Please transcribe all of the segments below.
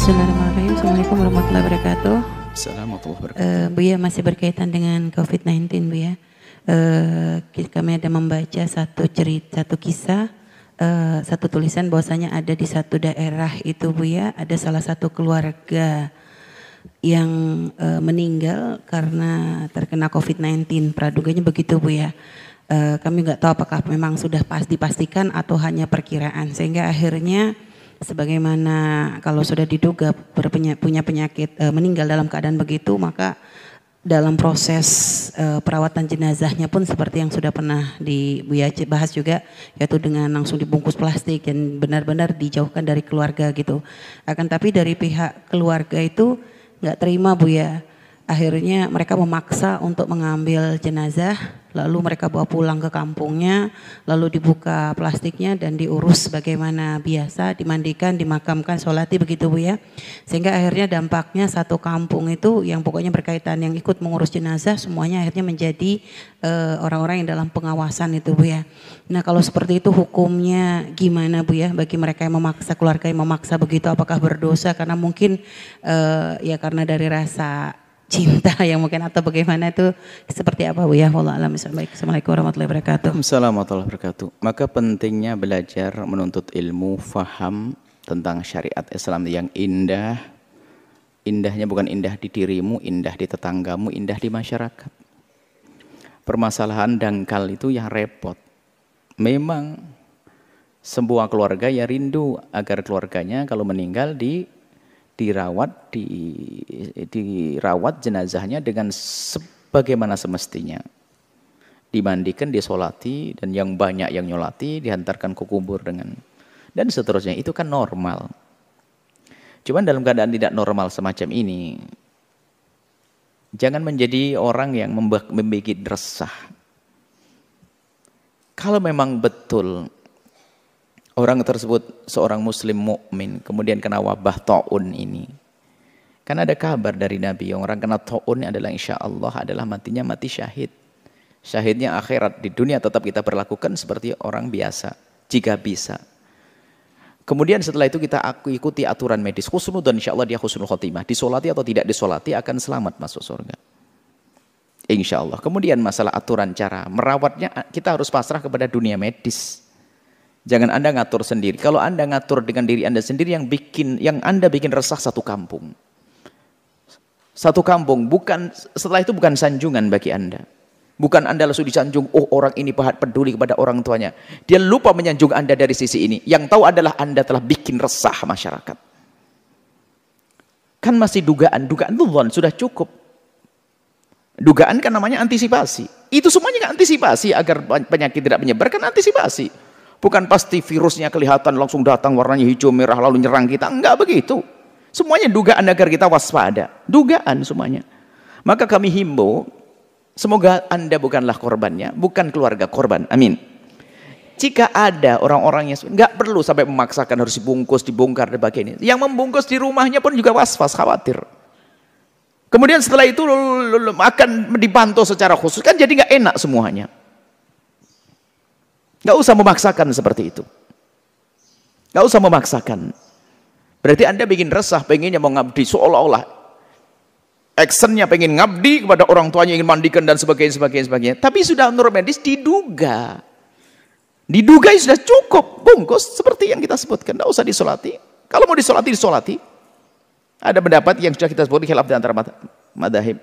Bismillahirrahmanirrahim. Assalamualaikum warahmatullahi wabarakatuh. Assalamualaikum warahmatullahi wabarakatuh. Bu ya, masih berkaitan dengan COVID-19 Bu ya. Kami ada membaca satu kisah, satu tulisan bahwasanya ada di satu daerah itu Bu ya, ada salah satu keluarga yang meninggal karena terkena COVID-19. Praduganya begitu Bu ya. Kami nggak tahu apakah memang sudah dipastikan atau hanya perkiraan, sehingga akhirnya sebagaimana kalau sudah diduga punya penyakit meninggal dalam keadaan begitu, maka dalam proses perawatan jenazahnya pun seperti yang sudah pernah dibahas juga, yaitu dengan langsung dibungkus plastik dan benar-benar dijauhkan dari keluarga gitu. Akan tapi dari pihak keluarga itu nggak terima Bu ya. Akhirnya mereka memaksa untuk mengambil jenazah, lalu mereka bawa pulang ke kampungnya, lalu dibuka plastiknya dan diurus bagaimana biasa, dimandikan, dimakamkan, sholati begitu Bu ya. Sehingga akhirnya dampaknya satu kampung itu yang pokoknya berkaitan yang ikut mengurus jenazah semuanya akhirnya menjadi orang-orang yang dalam pengawasan itu Bu ya. Nah kalau seperti itu hukumnya gimana Bu ya bagi mereka yang memaksa, keluarga yang memaksa begitu, apakah berdosa karena mungkin ya karena dari rasa cinta yang mungkin atau bagaimana, itu seperti apa Bu ya? Wallahu a'lam bishawab. Assalamualaikum warahmatullahi wabarakatuh. Assalamualaikum warahmatullahi wabarakatuh. Maka pentingnya belajar menuntut ilmu, faham tentang syariat Islam yang indah. Indahnya bukan indah di dirimu, indah di tetanggamu, indah di masyarakat. Permasalahan dangkal itu yang repot. Memang sebuah keluarga ya rindu agar keluarganya kalau meninggal dirawat jenazahnya dengan sebagaimana semestinya, dimandikan, disolati, dan yang banyak yang nyolati dihantarkan ke kubur dengan dan seterusnya. Itu kan normal. Cuman dalam keadaan tidak normal semacam ini, jangan menjadi orang yang membuat resah. Kalau memang betul orang tersebut seorang muslim mukmin kemudian kena wabah ta'un ini. Kan ada kabar dari Nabi, orang kena ta'un adalah insya Allah adalah matinya mati syahid. Syahidnya akhirat, di dunia tetap kita perlakukan seperti orang biasa jika bisa. Kemudian setelah itu kita ikuti aturan medis. Husnul, dan insya Allah dia husnul khotimah. Disolati atau tidak disolati akan selamat masuk surga. Insya Allah. Kemudian masalah aturan cara merawatnya kita harus pasrah kepada dunia medis. Jangan Anda ngatur sendiri. Kalau Anda ngatur dengan diri Anda sendiri, yang Anda bikin resah satu kampung. Satu kampung, setelah itu bukan sanjungan bagi Anda. Bukan Anda langsung disanjung, oh orang ini peduli kepada orang tuanya. Dia lupa menyanjung Anda dari sisi ini. Yang tahu adalah Anda telah bikin resah masyarakat. Kan masih dugaan sudah cukup. Dugaan kan namanya antisipasi. Itu semuanya kan antisipasi agar penyakit tidak menyebar, kan antisipasi. Bukan pasti virusnya kelihatan langsung datang warnanya hijau merah lalu nyerang kita. Enggak begitu. Semuanya dugaan agar kita waspada. Dugaan semuanya. Maka kami himbau, semoga Anda bukanlah korbannya, bukan keluarga korban. Amin. Jika ada orang-orang yang enggak perlu sampai memaksakan harus dibungkus, dibongkar dan sebagainya. Yang membungkus di rumahnya pun juga was-was, khawatir. Kemudian setelah itu akan dipantau secara khusus, kan jadi enggak enak semuanya. Gak usah memaksakan seperti itu. Gak usah memaksakan. Berarti Anda bikin resah, pengennya mau ngabdi, seolah-olah actionnya pengen ngabdi kepada orang tuanya, ingin mandikan dan sebagainya. Tapi sudah menurut medis diduga. Diduga sudah cukup, bungkus seperti yang kita sebutkan. Gak usah disolati. Kalau mau disolati, disolati. Ada pendapat yang sudah kita sebut khilaf di antara madhahib.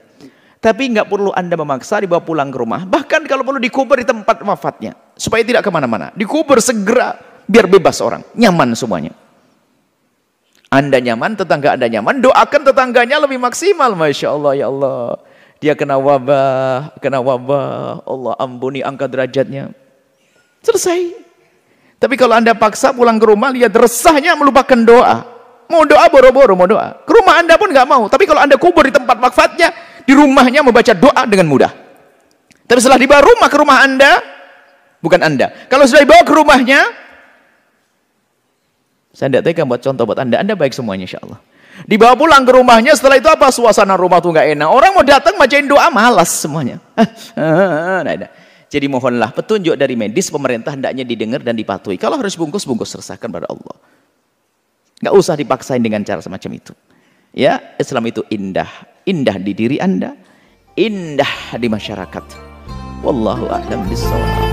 Tapi nggak perlu Anda memaksa, dibawa pulang ke rumah. Bahkan kalau perlu dikubur di tempat wafatnya. Supaya tidak kemana-mana. Dikubur segera, biar bebas orang. Nyaman semuanya. Anda nyaman, tetangga Anda nyaman. Doakan tetangganya lebih maksimal. Masya Allah, ya Allah. Dia kena wabah. Allah ampuni, angkat derajatnya. Selesai. Tapi kalau Anda paksa pulang ke rumah, lihat resahnya melupakan doa. Mau doa, boro-boro mau doa. Ke rumah Anda pun nggak mau. Tapi kalau Anda kubur di tempat wafatnya, di rumahnya membaca doa dengan mudah. Tapi setelah dibawa ke rumah Anda, bukan Anda. Kalau sudah dibawa ke rumahnya, saya tidak tega buat contoh buat Anda baik semuanya insya Allah. Dibawa pulang ke rumahnya, setelah itu apa? Suasana rumah tuh nggak enak. Orang mau datang bacain doa, malas semuanya. Jadi mohonlah petunjuk dari medis, pemerintah hendaknya didengar dan dipatuhi. Kalau harus bungkus, resahkan pada Allah. Nggak usah dipaksain dengan cara semacam itu. Ya, Islam itu indah. Indah di diri Anda, indah di masyarakat. Wallahu a'lam bishawab.